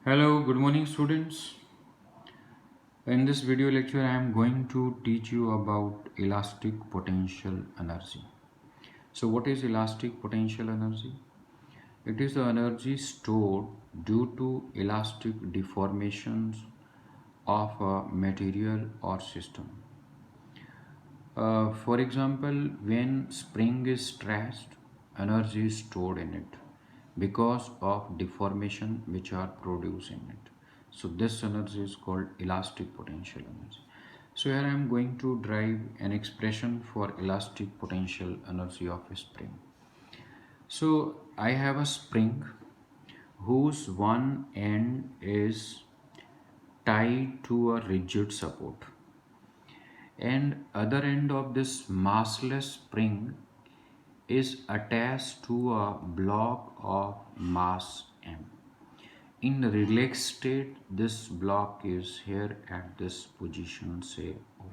Hello, good morning students. In this video lecture I am going to teach you about elastic potential energy. So what is elastic potential energy? It is the energy stored due to elastic deformations of a material or system. For example, when spring is stretched, energy is stored in it because of deformation which are produced in it. So this energy is called elastic potential energy. So here I am going to derive an expression for elastic potential energy of a spring. So I have a spring whose one end is tied to a rigid support and other end of this massless spring is attached to a block of mass m. In relaxed state, this block is here at this position, say O.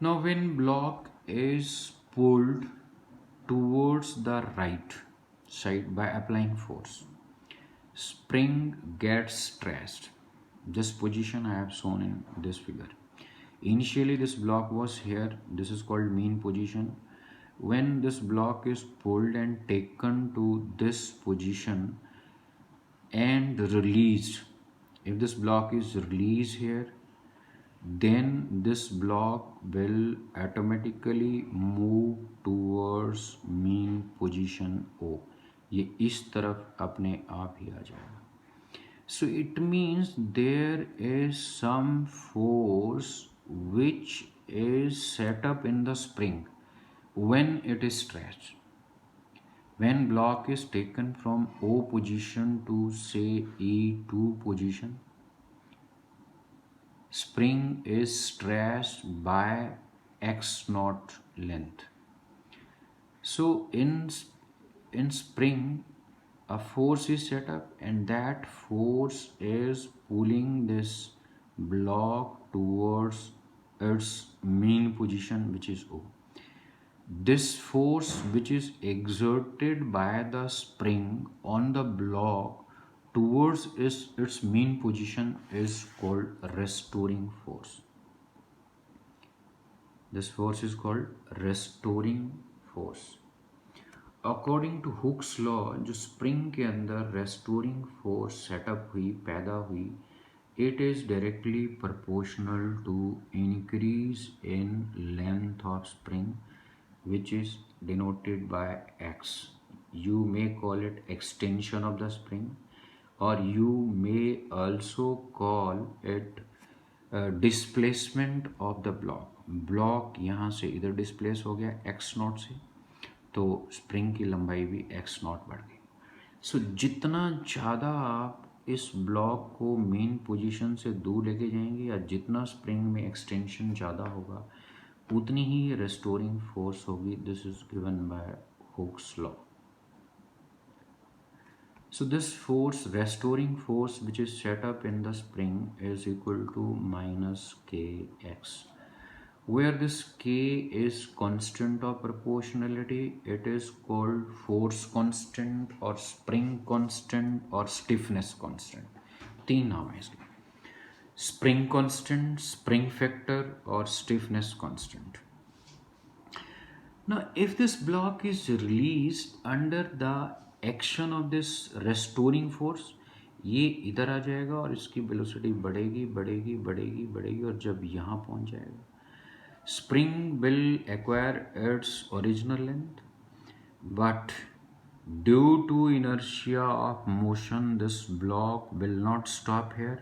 Now when block is pulled towards the right side by applying force, spring gets stressed. This position I have shown in this figure. Initially this block was here, this is called mean position. When this block is pulled and taken to this position and released, if this block is released here, then this block will automatically move towards mean position O. ये इस तरफ अपने आप ही आ जाएगा. So it means there is some force which is set up in the spring when it is stretched. When block is taken from O position to say E2 position, spring is stretched by x naught length. So in spring a force is set up and that force is pulling this block towards its mean position, which is O. This force which is exerted by the spring on the block towards its mean position is called restoring force. This force is called restoring force. According to Hooke's law, जो spring के अंदर restoring force setup हुई, पैदा हुई, it is directly proportional to increase in length of spring which is denoted by x. You may call it extension of the spring or you may also call it displacement of the block. Block यहाँ से इधर displace हो गया x not से, तो spring की लंबाई भी x नॉट बढ़ गई. सो जितना ज़्यादा आप इस ब्लॉक को मेन पोजीशन से दूर लेके जाएंगे या जितना स्प्रिंग में एक्सटेंशन ज़्यादा होगा उतनी ही रेस्टोरिंग फोर्स होगी. This is given bye Hooke's law. So this force, restoring force, which is set up in the spring is equal to minus kx. Where this k is constant of proportionality, it is called force constant or spring constant or stiffness constant. तीन नाम है इसके. Spring constant, spring factor और stiffness constant. Now if this block is released under the action of this restoring force, ये इधर आ जाएगा और इसकी वेलोसिटी बढ़ेगी बढ़ेगी बढ़ेगी बढ़ेगी और जब यहाँ पहुँच जाएगा, spring will acquire its original length, but due to inertia of motion this block will not stop here,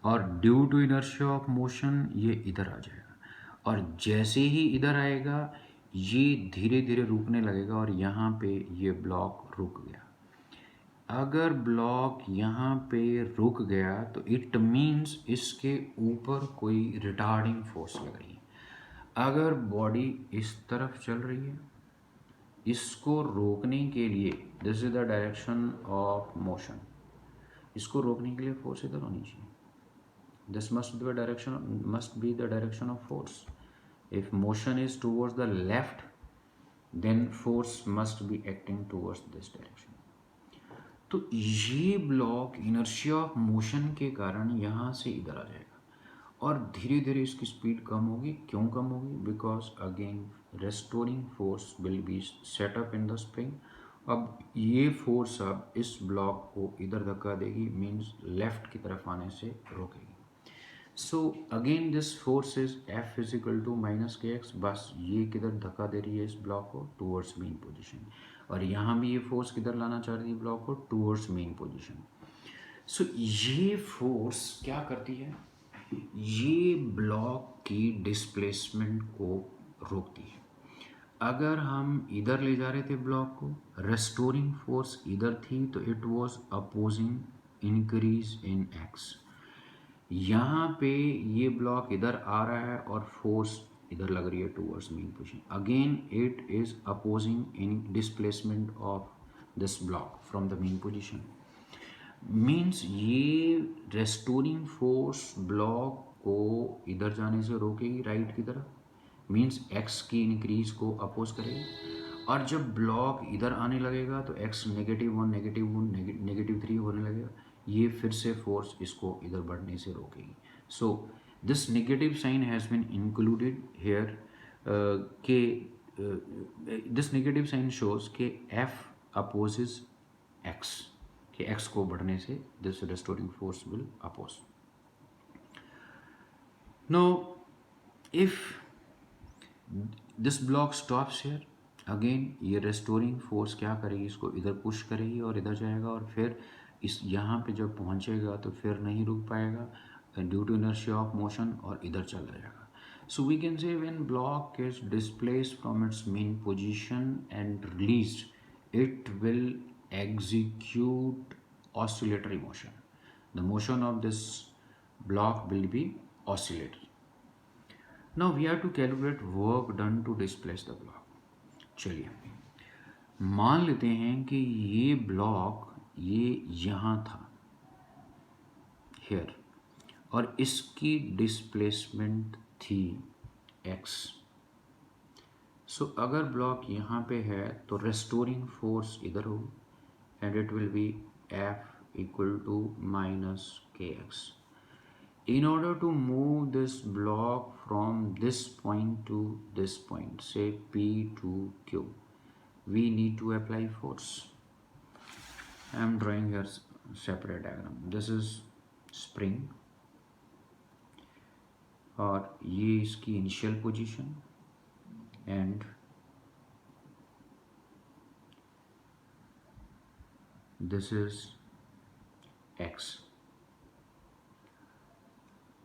और due to inertia of motion ये इधर आ जाएगा और जैसे ही इधर आएगा ये धीरे धीरे रुकने लगेगा और यहाँ पे ये ब्लॉक रुक गया. अगर ब्लॉक यहाँ पे रुक गया तो इट मीन्स इसके ऊपर कोई रिटार्डिंग फोर्स लग रही है. अगर बॉडी इस तरफ चल रही है, इसको रोकने के लिए, this is the direction of motion, इसको रोकने के लिए फोर्स इधर होनी चाहिए. This must be the direction of force. If motion is towards the left, then force must be acting towards this direction. तो ये ब्लॉक इनर्शिया ऑफ मोशन के कारण यहाँ से इधर आ जाएगा और धीरे धीरे इसकी स्पीड कम होगी। क्यों कम होगी? Because again restoring force will be set up in the spring. अब ये फोर्स अब इस ब्लॉक को इधर धक्का देगी, मीन्स लेफ्ट की तरफ आने से रोकेगी। So again this force is F is equal to minus k x. बस ये किधर धक्का दे रही है इस ब्लॉक को? Towards main position. और यहाँ भी ये फोर्स किधर लाना चाह रही है ब्लॉक को? Towards main position. सो ये फोर्स क्या करती है? ये ब्लॉक की डिस्प्लेसमेंट को रोकती है। अगर हम इधर ले जा रहे थे ब्लॉक को, रेस्टोरिंग फोर्स इधर थी, तो it was opposing increase in x. यहाँ पे ये ब्लॉक इधर आ रहा है और फोर्स इधर लग रही है towards main position. Again it is opposing in displacement of this block from the main position. Means ये रेस्टोरिंग फोर्स ब्लॉक को इधर जाने से रोकेगी राइट की तरफ, मीन्स एक्स की इंक्रीज को अपोज करेगी। और जब ब्लॉक इधर आने लगेगा तो एक्स -1, -3 होने लगेगा, ये फिर से फोर्स इसको इधर बढ़ने से रोकेगी। So this negative sign has been included here के दिस नेगेटिव साइन शोज के एफ अपोजेज एक्स, कि एक्स को बढ़ने से this restoring force will oppose. Now if this block stops here, again ये रेस्टोरिंग फोर्स क्या करेगी? इसको इधर पुश करेगी और इधर जाएगा, और फिर इस यहाँ पे जब पहुँचेगा तो फिर नहीं रुक पाएगा due to inertia of motion, और इधर चला जाएगा। So we can say when block is displaced from its mean position and released, it will execute oscillatory motion. The motion of this block will be oscillatory. Now we have to calculate work done to displace the block. चलिए मान लेते हैं कि ये block ये यहाँ था here, और इसकी डिस्प्लेसमेंट थी x। सो अगर ब्लॉक यहाँ पे है तो रेस्टोरिंग फोर्स इधर होगी, and it will be F equal to minus kx. In order to move this block from this point to this point, say P to Q, we need to apply force. I am drawing here separate diagram. This is spring, और ये इसकी initial position, and this is x.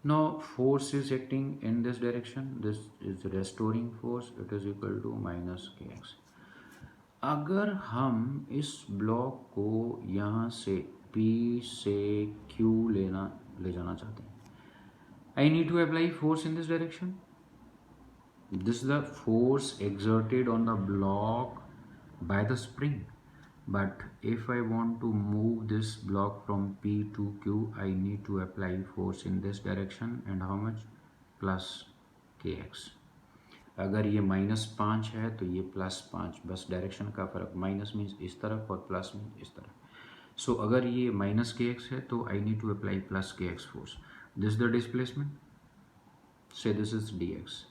Now force is acting in this direction. This is restoring force. It is equal to minus kx. अगर हम इस block को यहाँ से P से Q ले जाना चाहते हैं, I need to apply force in this direction. This is the force exerted on the block by the spring. But if I want to move this block from P to Q, I need to apply force in this direction, and how much? Plus kx. अगर ये -5 है तो ये +5, बस direction का फर्क। Minus means इस तरफ और प्लस मीन्स इस तरफ। सो अगर ये -kx है तो I need to apply +kx force. This the displacement, से this is dx.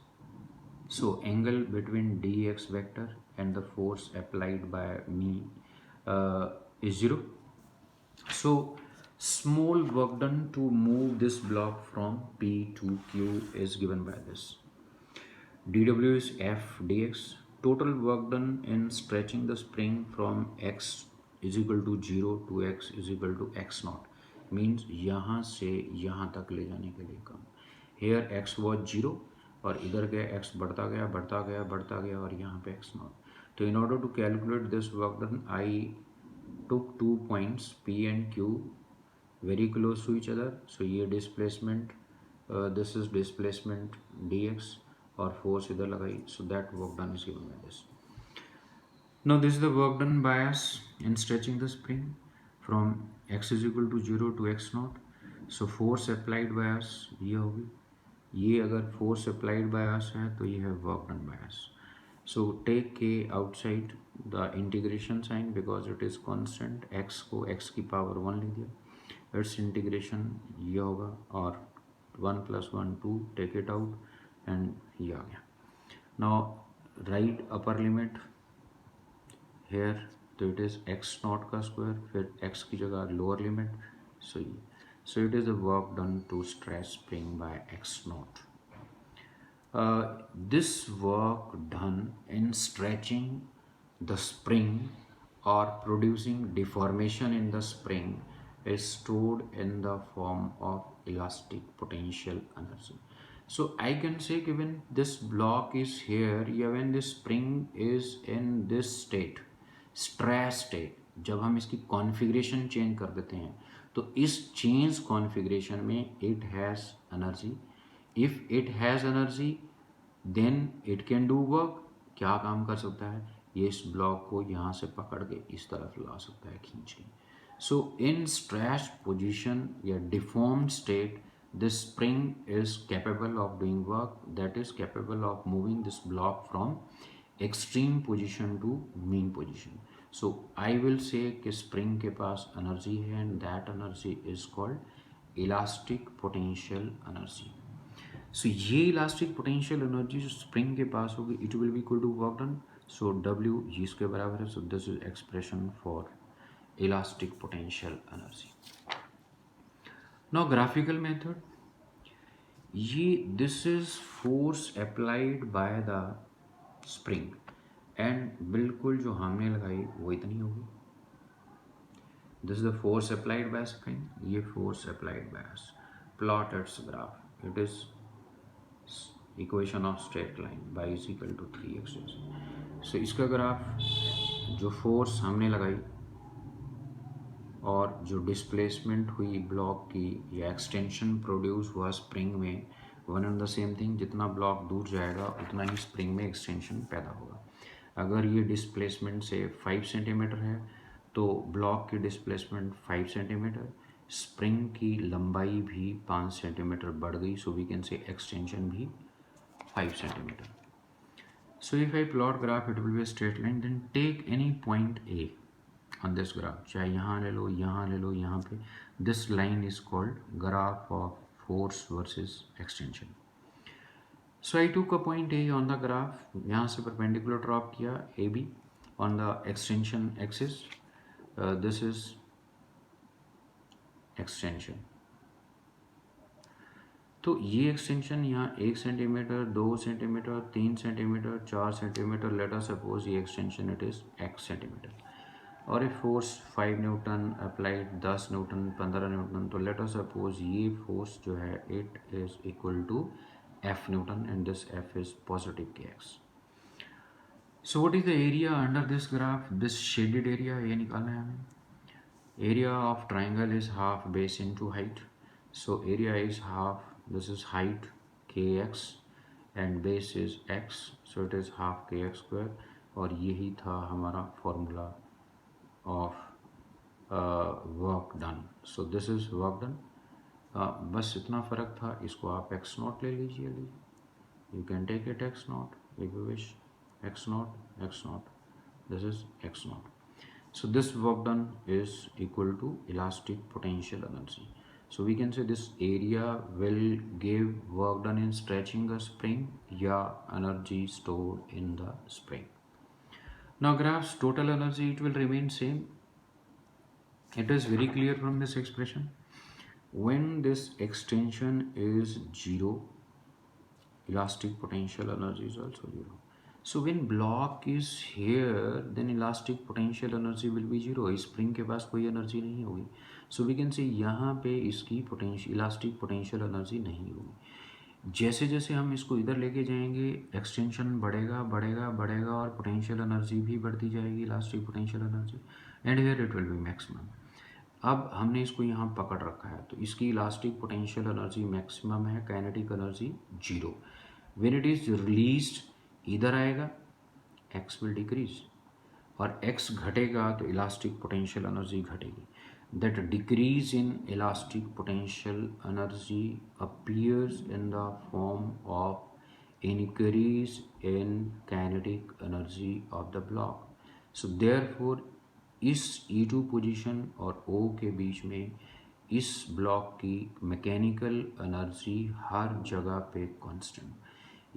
So angle between dx vector and the force applied by me is 0. So small work done to move this block from P to Q is given by this. dW is F dx. Total work done in stretching the spring from x is equal to 0 to x is equal to x naught. Means यहाँ से यहाँ तक ले जाने के लिए काम। Here x was 0, और इधर गया x बढ़ता गया बढ़ता गया बढ़ता गया, और यहाँ पे x नॉट। तो in order to calculate this work done, I took 2 points P and Q very close to each other. So ये displacement, this is displacement dx, और फोर्स इधर लगाई. So that work done is given by this. Now this is the work done by us in stretching the spring from x is equal to 0 to x naught. So force applied by us ये होगी. ये अगर force applied by अस है तो ये है work done by us. So take k outside the integration sign because it is constant, x को x की power 1 लिख दिया, its integration ये होगा और 1 + 1 2 take it out and ये आ गया. Now write upper limit here, तो it is x naught का square, फिर x की जगह lower limit, so it is the work done to stress spring by x naught. This work done in stretching the spring or producing deformation in the spring is stored in the form of elastic potential energy. So I can say कि when this block is here या when this spring is in this state, stress state, जब हम इसकी configuration change कर देते हैं तो इस चेंज कॉन्फ़िगरेशन में it has energy. If it has energy then it can do work. क्या काम कर सकता है, ये इस ब्लॉक को यहाँ से पकड़ के इस तरफ ला सकता है खींच के. सो इन स्ट्रेच्ड पोजीशन या deformed state this spring is capable of doing work, that is capable of moving this block from extreme position to mean position. So I will say कि spring के पास energy है and that energy is called elastic potential energy. So ये elastic potential energy जो spring के पास होगी it will be equal to work done. So W G इसके बराबर है. So this is expression for elastic potential energy. Now graphical method, ये this is force applied by the spring and बिल्कुल जो हमने लगाई वो इतनी होगी. This is the force applied by spring, ये force applied by us. Plot its graph, it is equation of straight line y is equal to 3x. So इसका graph जो फोर्स हमने लगाई और जो डिस्प्लेसमेंट हुई ब्लॉक की या एक्सटेंशन प्रोड्यूस हुआ स्प्रिंग में, one and the same thing. जितना ब्लॉक दूर जाएगा उतना ही स्प्रिंग में एक्सटेंशन पैदा होगा. अगर ये डिस्प्लेसमेंट से 5 सेंटीमीटर है तो ब्लॉक की डिस्प्लेसमेंट 5 सेंटीमीटर, स्प्रिंग की लंबाई भी 5 सेंटीमीटर बढ़ गई. So we can say extension भी 5 centimeter. So if I plot graph, it will be a straight line. Then take any point A on this graph. चाहे यहाँ ले लो, यहाँ ले लो, यहाँ पे. This line is called graph of force versus extension. So I took a point A on the graph. यहाँ से perpendicular drop किया AB on the extension axis. This is extension. तो ये एक्सटेंशन यहाँ 1 centimetre, 2 centimetre, 3 centimetre, 4 centimetre. Let us suppose ये extension it is x centimetre और a force 5 newton applied, 10 newton, 15 newton. तो let us suppose ये force जो है it is equal to f newton and this f is positive kx. So what is the area under this graph, this shaded area, ये निकालना है हमें. Area of triangle is half base into height. So area is half, this is height kx and base is x, so it is half kx square. और यही था हमारा formula of work done. So this is work done. बस इतना फ़र्क था, इसको आप x नॉट ले लीजिए. You can take it x naught if you wish. x naught this is x naught. So this work done is equal to elastic potential energy. So we can say this area will give work done in stretching a spring या energy stored in the spring. Now graph's total energy, it will remain same. It is very clear from this expression. When this extension is 0, elastic potential energy is also 0. So when block is here, then elastic potential energy will be 0. Spring के पास कोई energy नहीं होगी. सो we can say यहाँ पे इसकी elastic potential energy नहीं होगी. जैसे जैसे हम इसको इधर लेके जाएंगे एक्सटेंशन बढ़ेगा बढ़ेगा बढ़ेगा और पोटेंशियल एनर्जी भी बढ़ती जाएगी, elastic potential energy, and here it will B maximum. अब हमने इसको यहाँ पकड़ रखा है तो इसकी इलास्टिक पोटेंशियल एनर्जी मैक्सिमम है, kinetic energy 0. When it is released इधर आएगा x विल डिक्रीज और x घटेगा तो इलास्टिक पोटेंशियल एनर्जी घटेगी. That decrease in elastic potential energy appears in the form of increase in kinetic energy of the block. So therefore इस E2 position और O के बीच में इस ब्लॉक की मैकेनिकल एनर्जी हर जगह पे कांस्टेंट।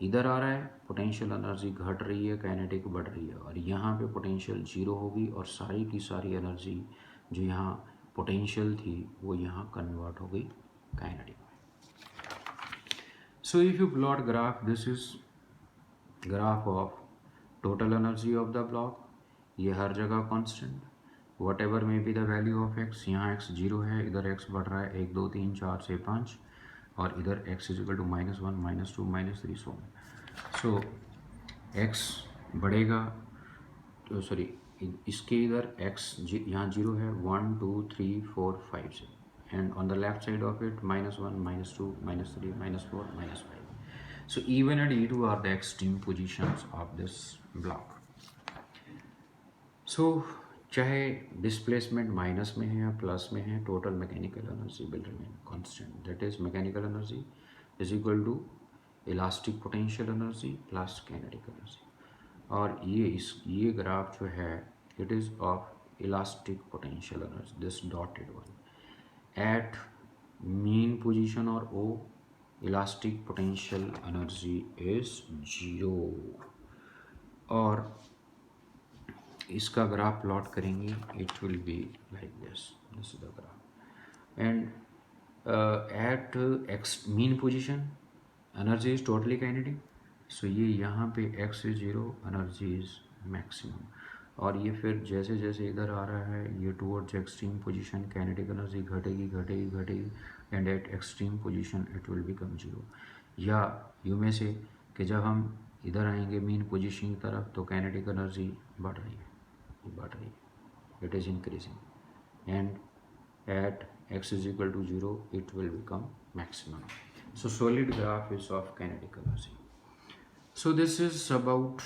इधर आ रहा है पोटेंशियल एनर्जी घट रही है, काइनेटिक बढ़ रही है, और यहाँ पे पोटेंशियल जीरो होगी और सारी की सारी एनर्जी जो यहाँ पोटेंशियल थी वो यहाँ कन्वर्ट हो गई काइनेटिक में। So if you plot graph, this is graph of total energy of the block. ये हर जगह constant, what ever may be the value of x. यहाँ एक्स जीरो है, इधर एक्स बढ़ रहा है 1 2 3 4 से 5, और इधर x is equal to -1 -2 -3 so x बढ़ेगा, तो सॉरी इसके इधर एक्स यहाँ जीरो है 1 2 3 4 5 से, and on the left side of it -1 -2 -3 -4 -5. So E1 and E2 are the extreme positions of this block. So चाहे डिस्प्लेसमेंट माइनस में है या प्लस में है, total mechanical energy will remain constant. That is mechanical energy is equal to elastic potential energy plus kinetic energy. और ये graph जो है it is of elastic potential energy, this dotted one at mean position or O, elastic potential energy is 0। और इसका graph plot करेंगे, it will be like this is the graph, and at x mean position energy is totally kinetic. So ये यहाँ पे x is 0, energy is maximum, और ये फिर जैसे जैसे इधर आ रहा है ये towards extreme position, kinetic energy घटेगी घटेगी घटेगी, and eight extreme position it will become 0। या यू में से कि जब हम इधर आएंगे मीन पोजीशन की तरफ तो काइनेटिक एनर्जी बढ़ रही है, it is increasing, and at x is equal to 0 it will become maximum. So solid graph is of kinetic energy. So this is about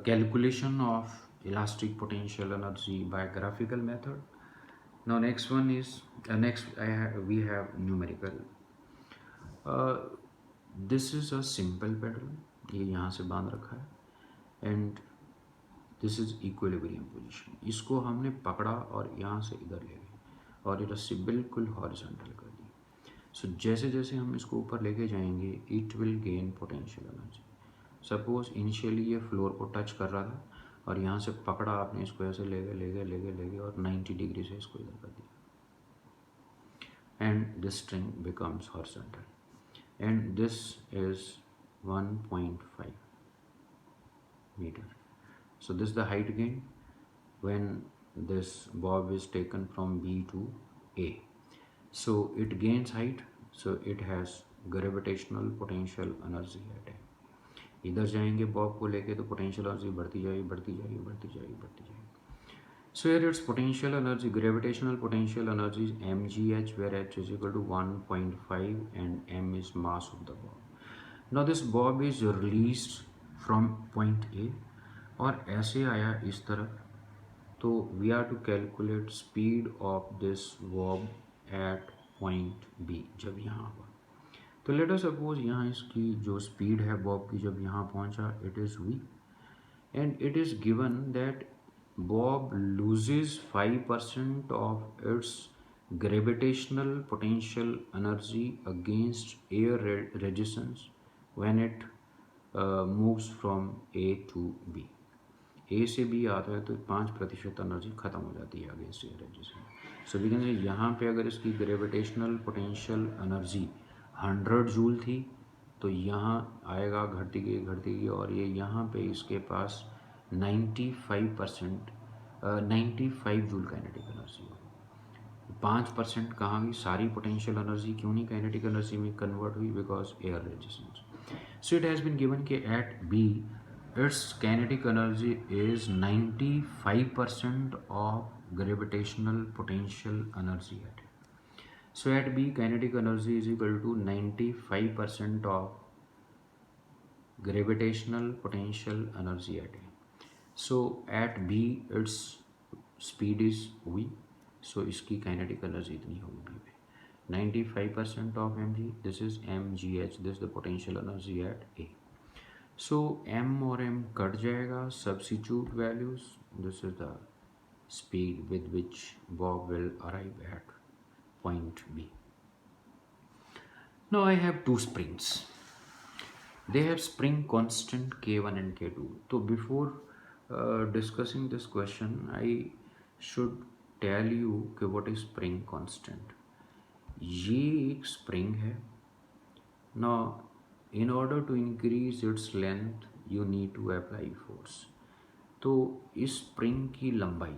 calculation of elastic potential energy by graphical method. Now next one is we have numerical. This is a simple pedal, ये यहाँ से बांध रखा है, and this is equilibrium position. इसको हमने पकड़ा और यहाँ से इधर ले गए और इधर से बिल्कुल हॉरिजॉन्टल कर दी। सो जैसे जैसे हम इसको ऊपर लेके जाएंगे it will gain potential energy. Suppose initially ये फ्लोर को टच कर रहा था और यहाँ से पकड़ा आपने, इसको ऐसे ले गए और 90 डिग्री से इसको इधर कर दिया, and this string becomes horizontal, and this is 1.5 metre. So this is the height gain when this bob is taken from B to A. So it gains height, so it has gravitational potential energy at A. इधर जाएंगे Bob को लेके तो potential energy बढ़ती जाएगी। So here its potential energy, gravitational potential energy is mgh, where h is equal to 1.5 and m is mass of the bob. Now this bob is released from point A और ऐसे आया इस तरफ, तो we are to calculate speed of this bob at point B जब यहाँ हुआ। तो लेट अस सपोज यहाँ इसकी जो स्पीड है बॉब की जब यहाँ पहुँचा it is v, and it is given that Bob loses 5% of its gravitational potential energy against air resistance when it moves from A to B। ए से बी आता है तो 5% एनर्जी खत्म हो जाती है against air resistance. So we can say यहाँ पे अगर इसकी ग्रेविटेशनल पोटेंशियल एनर्जी 100 जूल थी तो यहाँ आएगा घटती गई और ये यहाँ पे इसके पास 95 जूल काइनेटिक एनर्जी होगी। 5% कहाँ गई, सारी पोटेंशियल एनर्जी क्यों नहीं काइनेटिक एनर्जी में कन्वर्ट हुई, because air resistance. So it has been given कि at B its kinetic energy is 95% of gravitational potential energy at A. So at B kinetic energy is equal to 95% of gravitational potential energy at A. So at B its speed is v, so इसकी kinetic energy इतनी होगी B पे। 95% of mg, this is mgh, this is the potential energy at A. So m और m cut जाएगा, substitute values, this is the speed with which Bob will arrive at point B. Now I have two springs. They have spring constant K1 and K2. So before discussing this question, I should tell you कि what is spring constant. ये एक spring है. Now in order to increase its length, you need to apply force. तो इस spring की लंबाई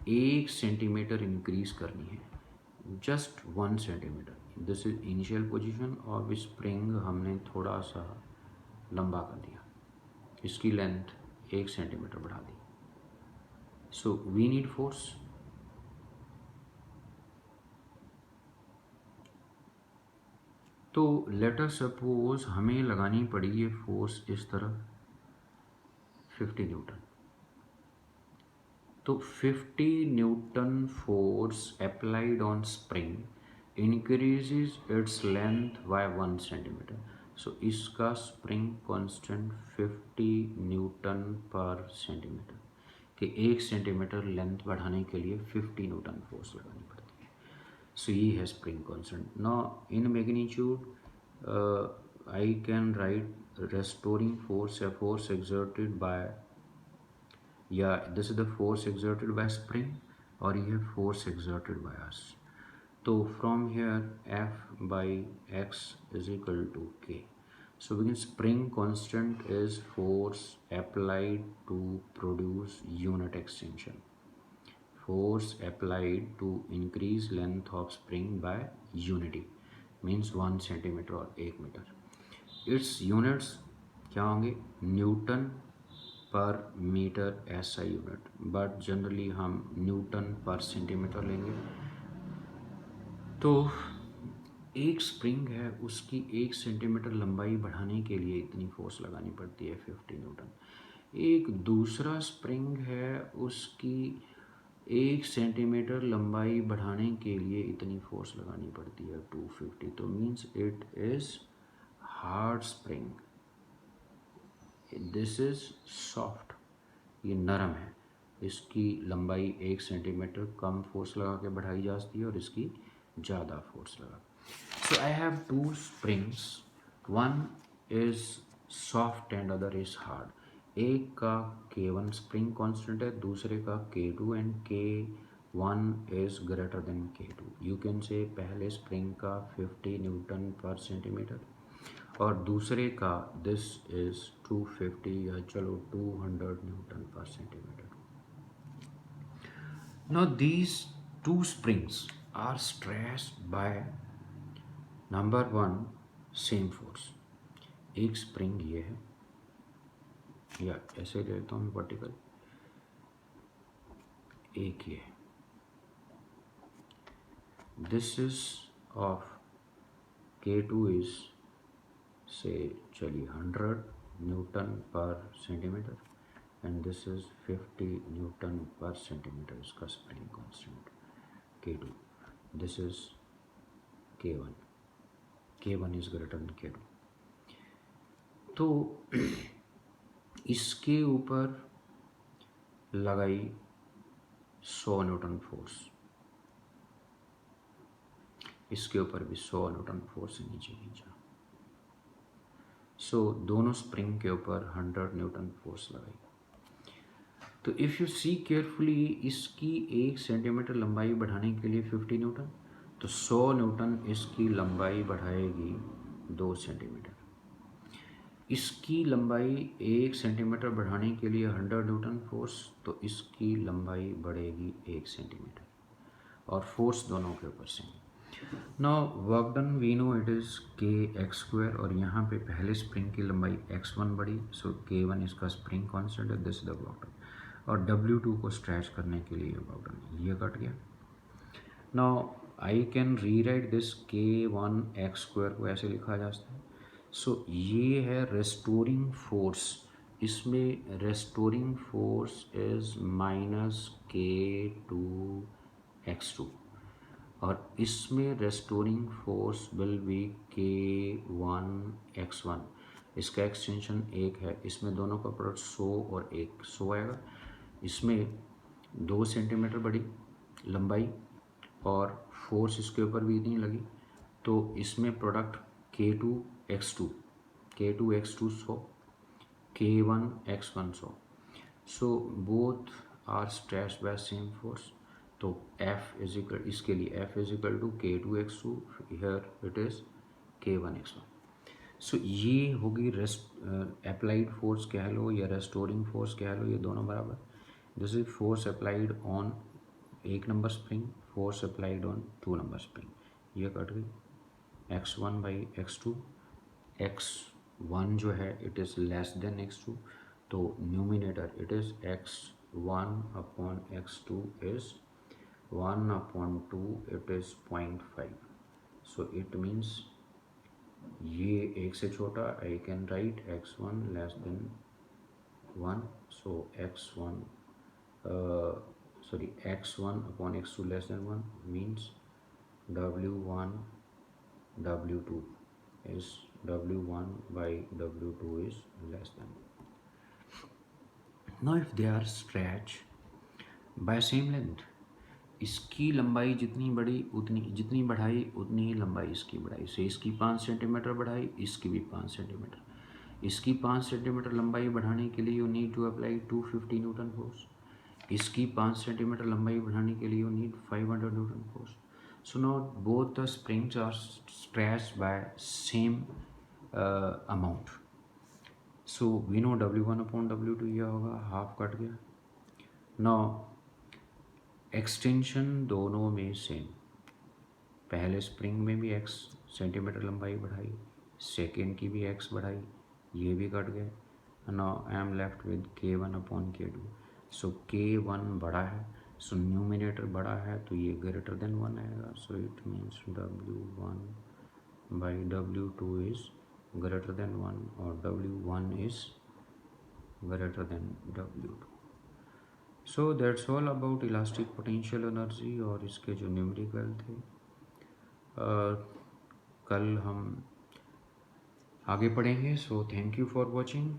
1 centimetre increase करनी है, just 1 centimetre. This is initial position of spring. हमने थोड़ा सा लंबा कर दिया, इसकी लेंथ 1 सेंटीमीटर बढ़ा दी. So we need force. तो लेट अस सपोज हमें लगानी पड़ी ये फोर्स इस तरफ 50 न्यूटन. तो 50 newton force applied on spring increases its length by 1 centimetre. So इसका spring constant 50 newton per centimetre कि 1 सेंटीमीटर लेंथ बढ़ाने के लिए 50 न्यूटन फोर्स लगानी पड़ती है. सो ये है spring constant. Now in magnitude I can write restoring force, a force exerted by, yeah, this is the force exerted by spring और ये force exerted by us. तो from here F by X is equal to K. So we can spring constant is force applied to produce unit extension. Force applied to increase length of spring by unity means 1 centimeter और 1 metre. Its units क्या होंगे? Newton per metre SI unit, but generally हम newton per centimetre लेंगे. तो एक spring है, उसकी 1 centimetre लंबाई बढ़ाने के लिए इतनी फोर्स लगानी पड़ती है 50 न्यूटन. एक दूसरा स्प्रिंग है, उसकी 1 सेंटीमीटर लंबाई बढ़ाने के लिए इतनी फोर्स लगानी पड़ती है 250. तो means it is hard spring. This is soft, ये नरम है. इसकी लंबाई 1 सेंटीमीटर कम फोर्स लगा के बढ़ाई जाती है और इसकी ज़्यादा फोर्स लगा. So I have two springs, one is soft and other is hard. एक का K1 स्प्रिंग कांस्टेंट है, दूसरे का K2 and K1 is greater than K2. You can say पहले स्प्रिंग का 50 न्यूटन पर सेंटीमीटर और दूसरे का दिस इज 250 या चलो 200 Newton per centimetre. Now these two springs are stressed by number 1 same force. एक स्प्रिंग ये है, या ऐसे लेता हूँ वर्टिकल, एक ये. This is of K2 is से चलिए 100 Newton per centimetre and this is 50 newton per centimetre. इसका spring constant K2. This is K1. K1 is greater than K2. तो इसके ऊपर लगाई 100 न्यूटन फोर्स, इसके ऊपर भी 100 न्यूटन फोर्स से नीचे खींचा. सो दोनों स्प्रिंग के ऊपर 100 न्यूटन फोर्स लगाई. तो इफ़ यू सी केयरफुली, इसकी 1 सेंटीमीटर लंबाई बढ़ाने के लिए 50 न्यूटन, तो 100 न्यूटन इसकी लंबाई बढ़ाएगी 2 सेंटीमीटर. इसकी लंबाई 1 सेंटीमीटर बढ़ाने के लिए 100 न्यूटन फोर्स, तो इसकी लंबाई बढ़ेगी 1 सेंटीमीटर और फोर्स दोनों के ऊपर same. Now work done we know it is kx². और यहाँ पे पहले स्प्रिंग की लंबाई x1 बढ़ी, सो K1 इसका स्प्रिंग कांस्टेंट है. This is the work done. और W2 को स्ट्रेच करने के लिए वर्क डन ये कट गया. Now I can rewrite this K1x² को ऐसे लिखा जा सकता है. सो ये है रेस्टोरिंग फोर्स. इसमें रेस्टोरिंग फोर्स इज -K2x2. और इसमें restoring force will be K1 x1। इसका एक्सटेंशन 1 है, इसमें दोनों का प्रोडक्ट 100 और 100 आएगा। इसमें 2 सेंटीमीटर बड़ी लंबाई और फोर्स इसके ऊपर भी इतनी लगी, तो इसमें product K2 x2 100, K1 x1 100। So both are stressed by same force. तो F इज इक्वल, इसके लिए F is equal to K2 x2, here it is K1 x1। So ये होगी रेस्ट अप्लाइड फोर्स कह लो या रेस्टोरिंग फोर्स कह लो, ये दोनों बराबर। This is force applied on 1 number spring, force applied on 2 number spring. ये कट गई, x1/x2, x1 जो है it is less than x2, तो numerator it is x1/x2 is 1/2, it is 0.5। So it means ये 1 से छोटा, I can write x1 less than 1, so x1 x1/x2 less than 1 means W1/W2 is W1/W2 is less than. Now if they are stretched by same length, इसकी लंबाई जितनी बड़ी उतनी, जितनी बढ़ाई उतनी ही लंबाई इसकी बढ़ाई से, इसकी 5 सेंटीमीटर बढ़ाई, इसकी भी 5 सेंटीमीटर। इसकी 5 सेंटीमीटर लंबाई बढ़ाने के लिए you need to apply 250 newton force, इसकी 5 सेंटीमीटर लंबाई बढ़ाने के लिए you need 500 newton force. So now both the springs are stressed by same amount. So we know W1/W2 यह होगा, हाफ कट गया। नाउ एक्सटेंशन दोनों में सेम, पहले स्प्रिंग में भी x सेंटीमीटर लंबाई बढ़ाई, सेकेंड की भी x बढ़ाई, ये भी कट गए। Now I am left with K1/K2। So K1 बड़ा है, सो न्यूमिनेटर बड़ा है, तो ये ग्रेटर देन 1 आएगा। So it means W1/W2 is greater then 1 और W1 is greater then W2। So that's all about elastic potential energy और इसके जो न्यूमेरिकल थे। कल हम आगे पढ़ेंगे। So thank you for watching.